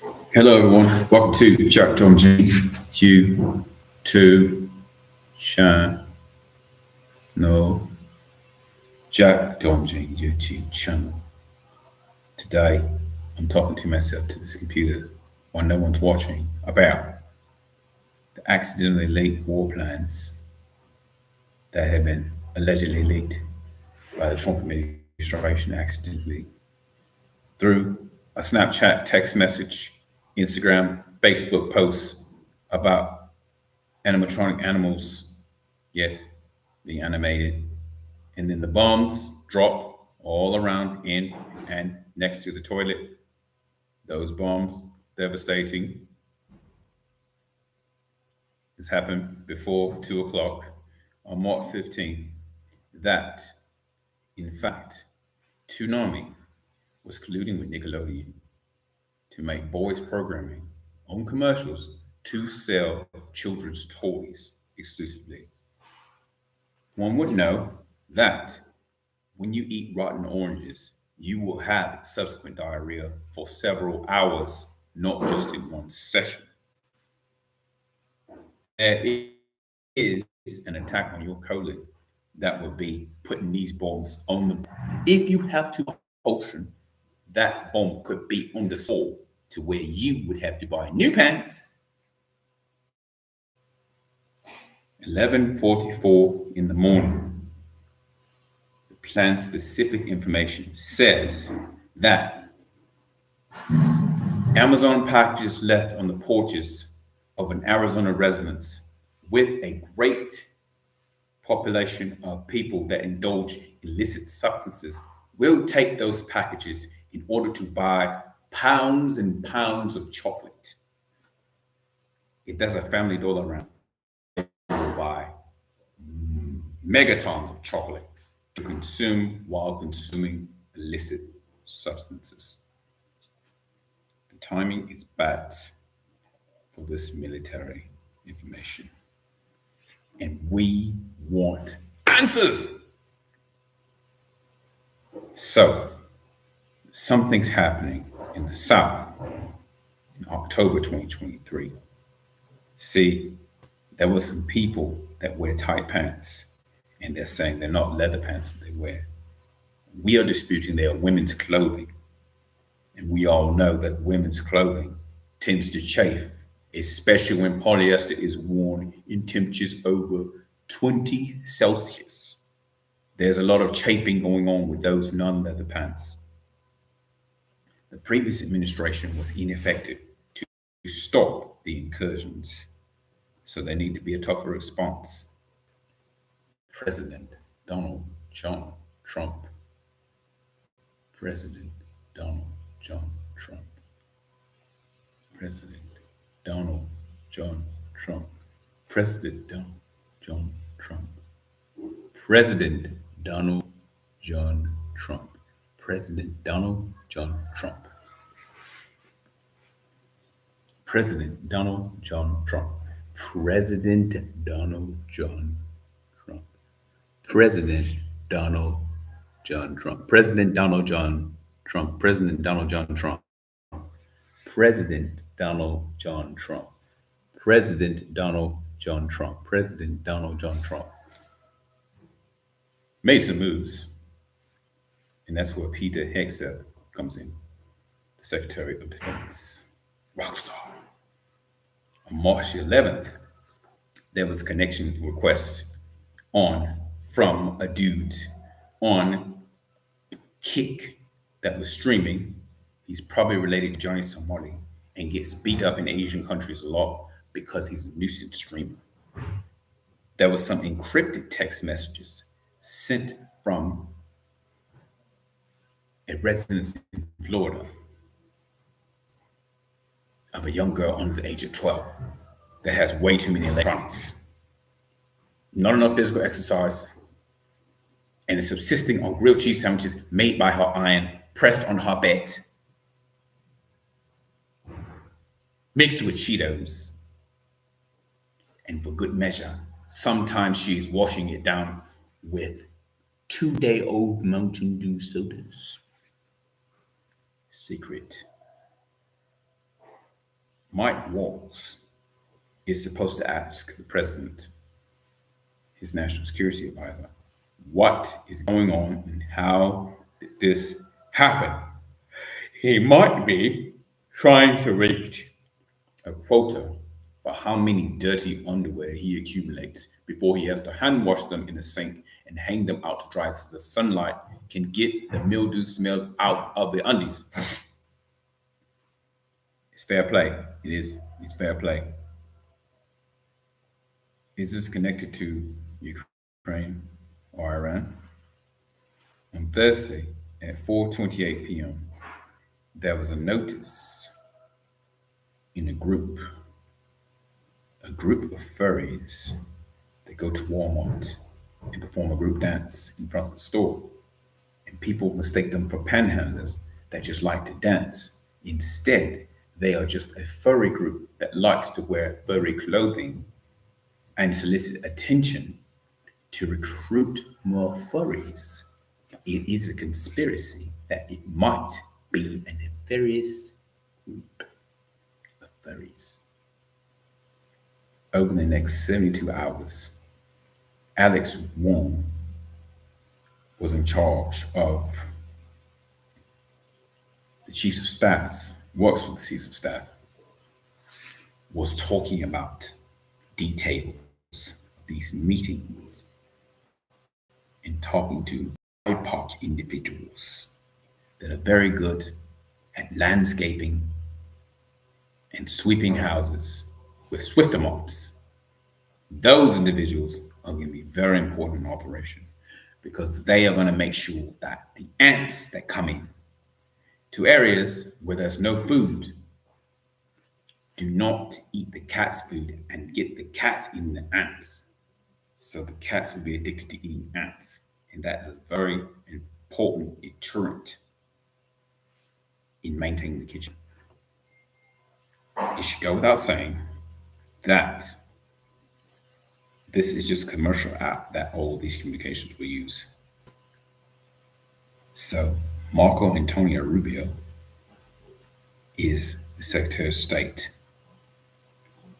Hello, everyone. Welcome to Jack John G. YouTube channel. Jack John G. YouTube channel. Today, I'm talking to myself to this computer while no one's watching about the accidentally leaked war plans that have been allegedly leaked by the Trump administration accidentally through a Snapchat text message, Instagram, Facebook posts about animatronic animals, yes, being animated. And then the bombs drop all around in and next to the toilet. Those bombs, devastating. This happened before 2 o'clock on March 15th. That, in fact, Toonami was colluding with Nickelodeon to make boys programming on commercials to sell children's toys exclusively. One would know that when you eat rotten oranges, you will have subsequent diarrhea for several hours, not just in one session. There is an attack on your colon that would be putting these bombs on them. If you have too much potion, that bomb could be on the floor to where you would have to buy new pants. 11:44 in the morning. The plan specific information says that Amazon packages left on the porches of an Arizona residence with a great population of people that indulge illicit substances will take those packages in order to buy pounds and pounds of chocolate. If there's a family dollar around, they will buy megatons of chocolate to consume while consuming illicit substances. The timing is bad for this military information. And we want answers. So, something's happening in the South in October 2023. See, there were some people that wear tight pants, and they're saying they're not leather pants that they wear. We are disputing they are women's clothing. And we all know that women's clothing tends to chafe, especially when polyester is worn in temperatures over 20 Celsius. There's a lot of chafing going on with those non-leather pants. The previous administration was ineffective to stop the incursions, so there need to be a tougher response. President Donald John Trump. President Donald John Trump. President Donald John Trump. President Donald John Trump. President Donald John Trump. President Donald John Trump. President Donald John Trump. President Donald John Trump. President Donald John Trump. President Donald John Trump. President Donald John Trump. President Donald John Trump. President Donald John Trump. President Donald John Trump made some moves, and that's where Peter Hegseth comes in, the Secretary of Defense, rockstar. On March 11th, there was a connection request on from a dude on Kick that was streaming. He's probably related to Johnny Somali and gets beat up in Asian countries a lot because he's a nuisance streamer. There was some encrypted text messages sent from a residence in Florida of a young girl under the age of 12 that has way too many electronics, not enough physical exercise, and is subsisting on grilled cheese sandwiches made by her iron, pressed on her bed, mixed with Cheetos. And for good measure, sometimes she is washing it down with 2-day-old Mountain Dew sodas. Secret. Mike Waltz is supposed to ask the president, his national security advisor, what is going on and how did this happen? He might be trying to reach a quota for how many dirty underwear he accumulates before he has to hand wash them in a sink and hang them out to dry so the sunlight can get the mildew smell out of the undies. It's fair play. It is. It's fair play. Is this connected to Ukraine or Iran? On Thursday at 4:28 p.m., there was a notice in a group of furries that go to Walmart and perform a group dance in front of the store. And people mistake them for panhandlers that just like to dance. Instead, they are just a furry group that likes to wear furry clothing and solicit attention to recruit more furries. It is a conspiracy that it might be a nefarious group of furries. Over the next 72 hours, Alex Wong was in charge of the chief of staffs, works for the chief of staff, was talking about details of these meetings and talking to BIPOC individuals that are very good at landscaping and sweeping houses with Swifter mops. Those individuals are going to be very important in operation because they are going to make sure that the ants that come in to areas where there's no food do not eat the cat's food and get the cats eating the ants. So the cats will be addicted to eating ants. And that is a very important deterrent in maintaining the kitchen. It should go without saying that this is just a commercial app that all of these communications will use. So Marco Antonio Rubio is the Secretary of State.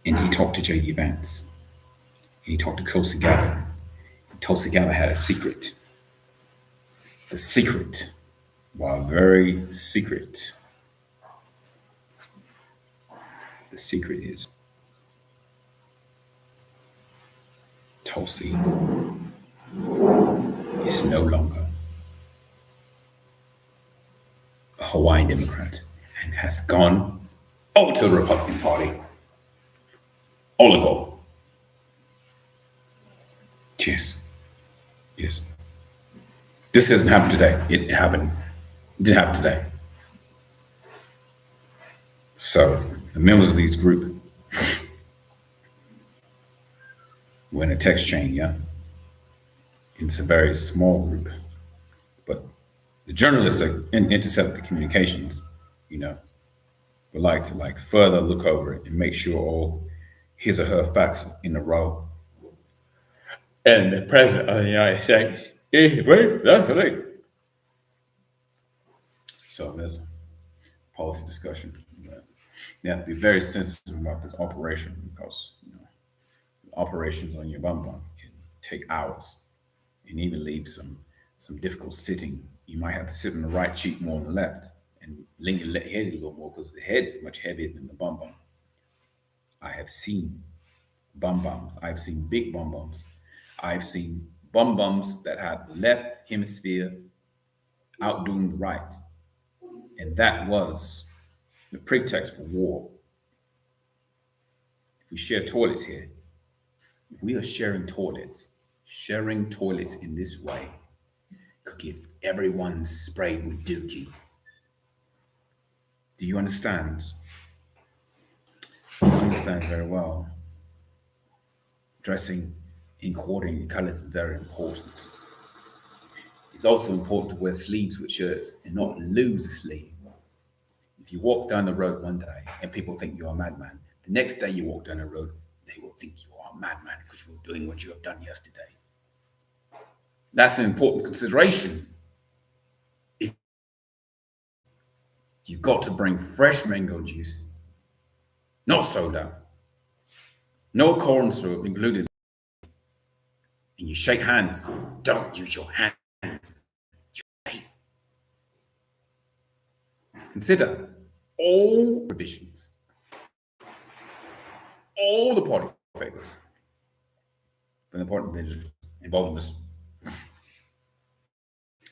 And he talked to J.D. Vance. And he talked to Tulsi Gabbard. And Tulsi Gabbard had a secret. The secret, while very secret, the secret is Tulsi is no longer a Hawaiian Democrat and has gone over to the Republican Party. Oligo. Yes. Yes. This hasn't happened today. It happened. It did happen today. So the members of these group were in a text chain, yeah? It's a very small group. But the journalists that intercept the communications, would like to further look over it and make sure all his or her facts are in a row. And the president of the United States is brave. That's right. So there's a policy discussion. They have to be very sensitive about this operation because operations on your bum can take hours and even leave some difficult sitting. You might have to sit on the right cheek more on the left and lean your head a little more because the head's much heavier than the bum. I have seen bums. I've seen big bums. I've seen bums that had the left hemisphere outdoing the right. And that was the pretext for war. If we share toilets here, if we are sharing toilets in this way could get everyone sprayed with dookie. Do you understand? I understand very well. Dressing in coordinating colors is very important. It's also important to wear sleeves with shirts and not lose a sleeve. If you walk down the road one day and people think you're a madman, the next day you walk down the road, they will think you are a madman because you're doing what you have done yesterday. That's an important consideration. You've got to bring fresh mango juice no soda, no corn syrup included. And you shake hands. Don't use your hands. Your face. Consider all provisions, all the party favors from the important provisions involving this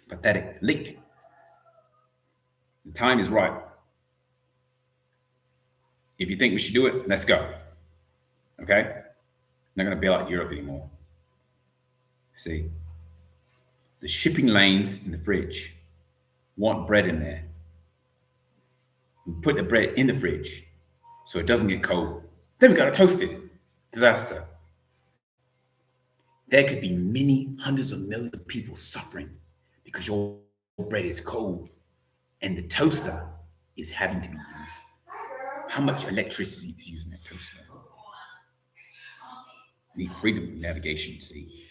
pathetic leak. The time is right. If you think we should do it, let's go. Okay? Not going to be like Europe anymore. See, the shipping lanes in the fridge want bread in there. We put the bread in the fridge so it doesn't get cold. Then we got to toast it. Disaster. There could be many hundreds of millions of people suffering because your bread is cold and the toaster is having to be used. How much electricity is using that toaster? Need freedom of navigation, see,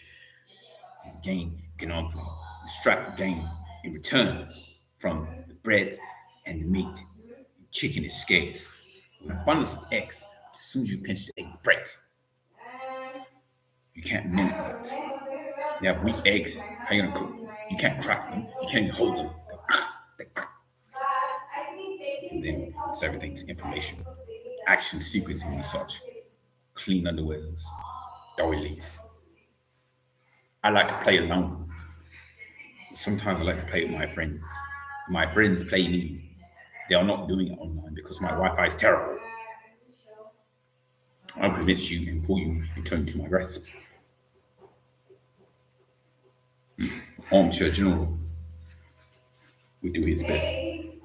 and gain economically, extract gain in return from the bread and the meat. Chicken is scarce. With abundance of eggs, as soon as you pinch the egg, it breaks. You can't mimic that. They have weak eggs. How you gonna cook them? You can't crack them. You can't even hold them. And then it's everything's information, action sequencing and such. Clean underwears, doilies. I like to play alone. Sometimes I like to play with my friends. My friends play me. They are not doing it online because my Wi-Fi is terrible. I'll convince you and pull you and turn to my grasp. Armchair General will do his best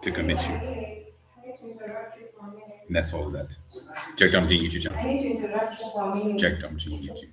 to convince you. And that's all of that. Jack Dumpty YouTube channel. Jack Dumpty YouTube.